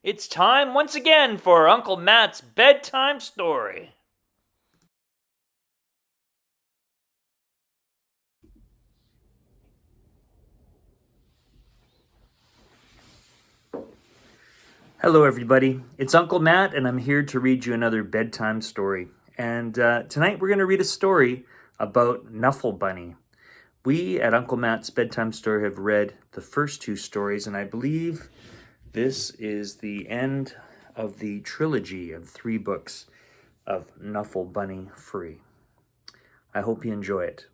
It's time once again for Uncle Matt's bedtime story. Hello, everybody. It's Uncle Matt, and I'm here to read you another bedtime story. And tonight we're going to read a story about Knuffle Bunny. We at Uncle Matt's Bedtime Story have read the first two stories, and I believe this is the end of the trilogy of 3 books of Knuffle Bunny Free. I hope you enjoy it.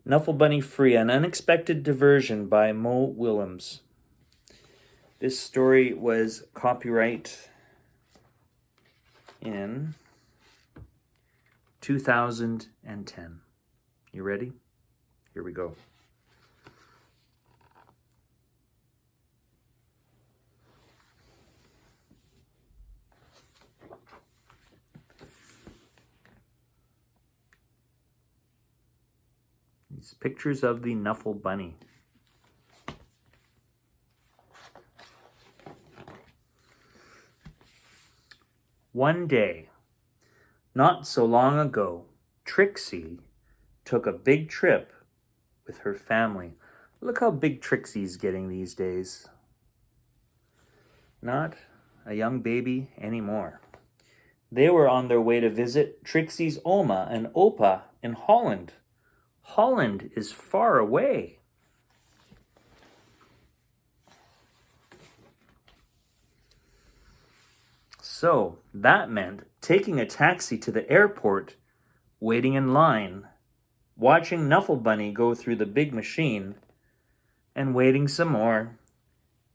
Knuffle Bunny Free, an unexpected diversion by Willems. This story was copyright in 2010. You ready? Here we go. These pictures of the Knuffle Bunny. One day, not so long ago, Trixie took a big trip with her family. Look how big Trixie's getting these days. Not a young baby anymore. They were on their way to visit Trixie's Oma and Opa in Holland. Holland is far away. So that meant taking a taxi to the airport, waiting in line, watching Knuffle Bunny go through the big machine, and waiting some more,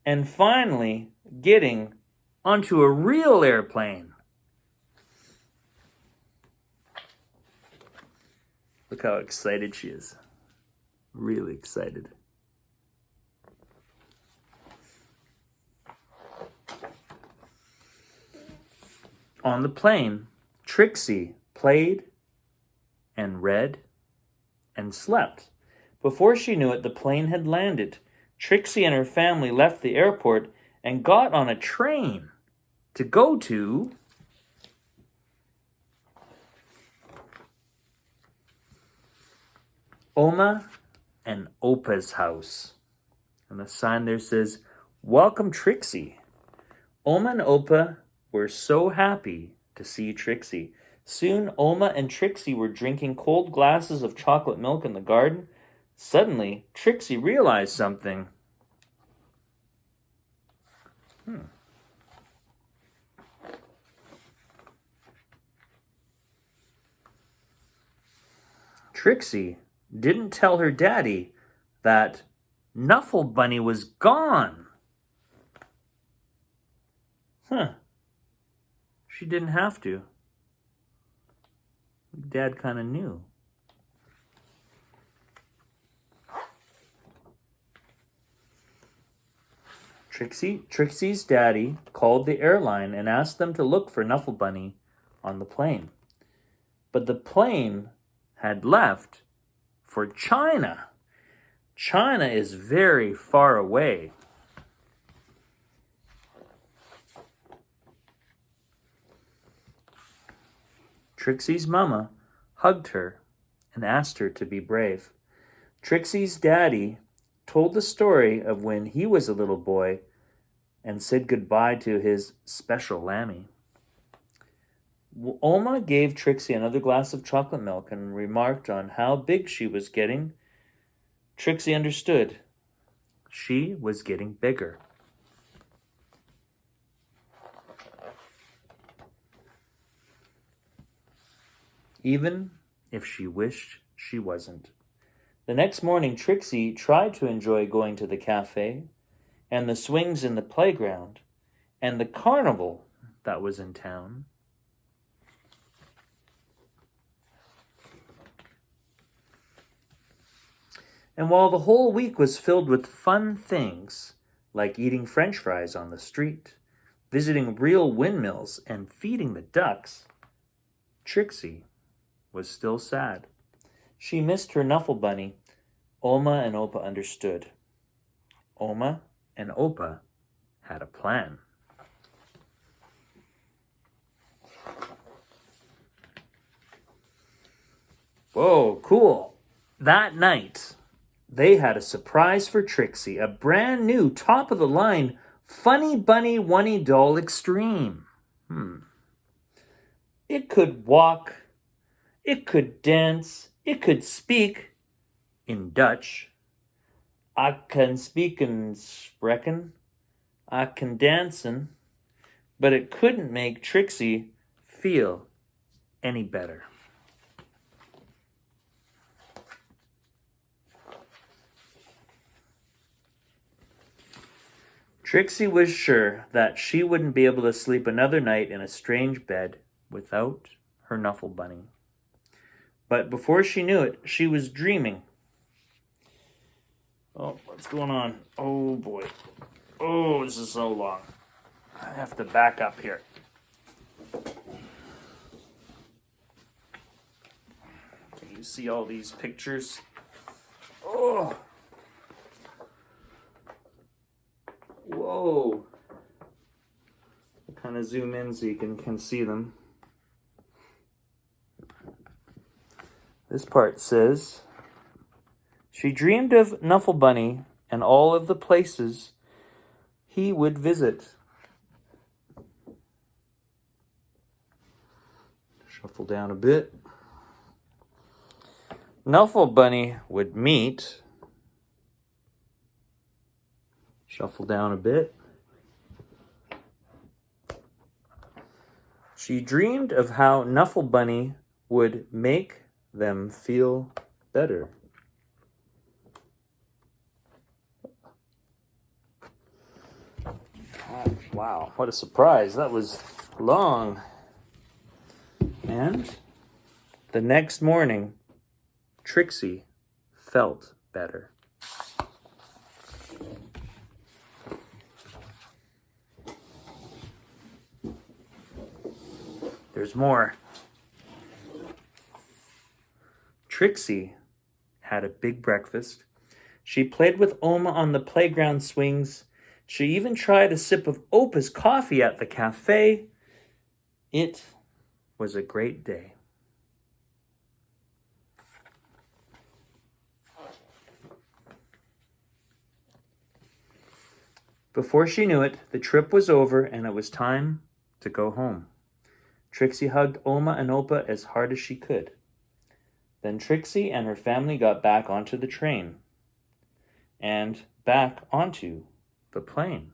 and finally getting onto a real airplane. Look how excited she is. Really excited. On the plane, Trixie played and read and slept. Before she knew it, the plane had landed. Trixie and her family left the airport and got on a train to go to Oma and Opa's house. And the sign there says, "Welcome, Trixie." Oma and Opa were so happy to see Trixie. Soon, Oma and Trixie were drinking cold glasses of chocolate milk in the garden. Suddenly, Trixie realized something. Trixie didn't tell her daddy that Knuffle Bunny was gone. She didn't have to. Dad kind of knew. Trixie's daddy called the airline and asked them to look for Knuffle Bunny on the plane. But the plane had left for China. China is very far away. Trixie's mama hugged her and asked her to be brave. Trixie's daddy told the story of when he was a little boy and said goodbye to his special lammy. Oma gave Trixie another glass of chocolate milk and remarked on how big she was getting. Trixie understood. She was getting bigger. Even if she wished she wasn't. The next morning, Trixie tried to enjoy going to the cafe and the swings in the playground and the carnival that was in town. And while the whole week was filled with fun things, like eating French fries on the street, visiting real windmills, and feeding the ducks, Trixie was still sad. She missed her Knuffle Bunny. Oma and Opa understood. Oma and Opa had a plan. Whoa, cool. That night, they had a surprise for Trixie, a brand new top-of-the-line Funny Bunny Oney doll Extreme. It could walk, it could dance, it could speak in Dutch. I can speak and spreken, I can dancen, but it couldn't make Trixie feel any better. Trixie was sure that she wouldn't be able to sleep another night in a strange bed without her Knuffle bunny. But before she knew it, she was dreaming. Oh, what's going on? Oh boy. Oh, this is so long. I have to back up here. Can you see all these pictures? Oh. Whoa. I'll kind of zoom in so you can see them. This part says, she dreamed of Knuffle Bunny and all of the places he would visit. Shuffle down a bit. Knuffle Bunny would meet. Shuffle down a bit. She dreamed of how Knuffle Bunny would make them feel better. Wow, what a surprise. That was long. And the next morning, Trixie felt better. There's more. Trixie had a big breakfast. She played with Oma on the playground swings. She even tried a sip of Opa's coffee at the cafe. It was a great day. Before she knew it, the trip was over and it was time to go home. Trixie hugged Oma and Opa as hard as she could. Then Trixie and her family got back onto the train and back onto the plane.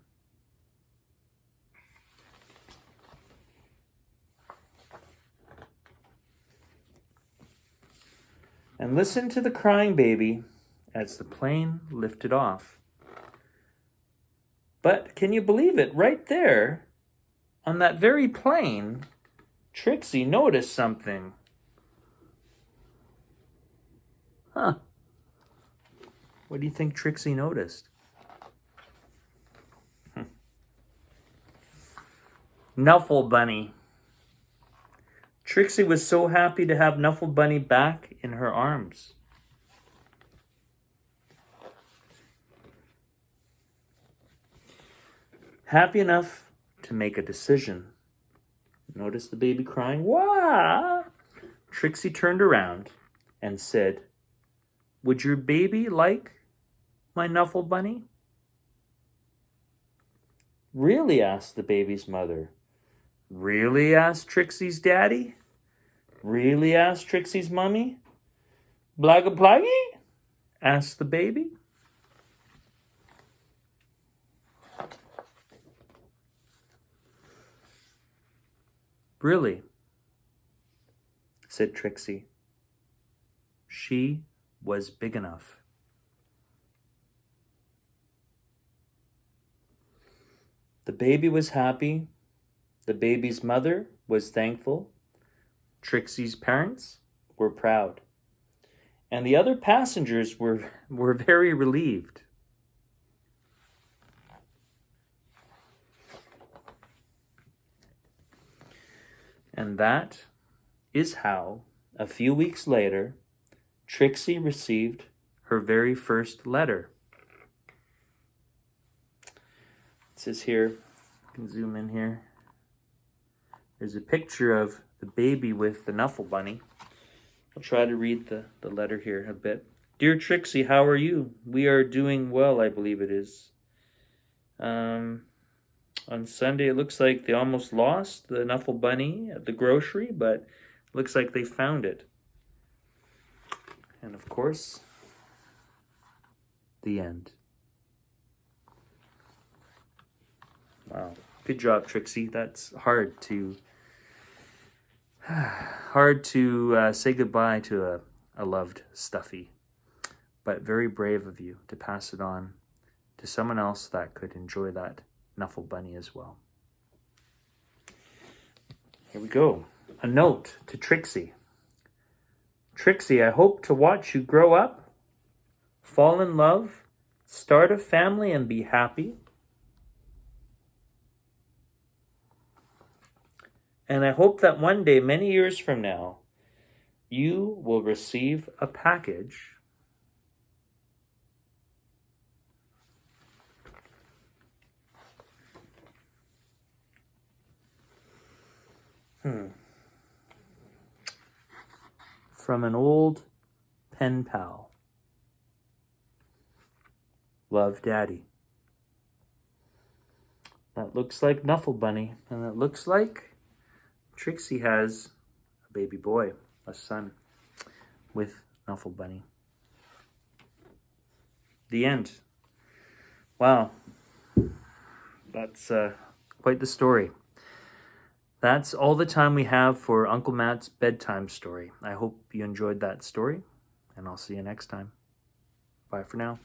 And listen to the crying baby as the plane lifted off. But can you believe it? Right there, on that very plane, Trixie noticed something. Huh. What do you think Trixie noticed? Knuffle Bunny. Trixie was so happy to have Knuffle Bunny back in her arms. Happy enough to make a decision. Notice the baby crying. Wah! Trixie turned around and said, "Would your baby like my Knuffle Bunny?" "Really?" asked the baby's mother. "Really?" asked Trixie's daddy. "Really?" asked Trixie's mummy. "Blagga blaggy?" asked the baby. "Really?" said Trixie. She was big enough. The baby was happy. The baby's mother was thankful. Trixie's parents were proud. And the other passengers were very relieved. And that is how, a few weeks later, Trixie received her very first letter. says here, you can zoom in here. There's a picture of the baby with the Knuffle bunny. I'll try to read the letter here a bit. Dear Trixie, how are you? We are doing well, I believe it is. On Sunday, it looks like they almost lost the Knuffle bunny at the grocery, but it looks like they found it. And of course, the end. Wow. Good job, Trixie. That's hard to say goodbye to a loved stuffy, but very brave of you to pass it on to someone else that could enjoy that Knuffle bunny as well. Here we go. A note to Trixie. Trixie, I hope to watch you grow up, fall in love, start a family, and be happy. And I hope that one day, many years from now, you will receive a package from an old pen pal. Love, Daddy. That looks like Knuffle Bunny, and it looks like Trixie has a baby boy, a son, with Knuffle Bunny. The end. Wow. That's quite the story. That's all the time we have for Uncle Matt's bedtime story. I hope you enjoyed that story, and I'll see you next time. Bye for now.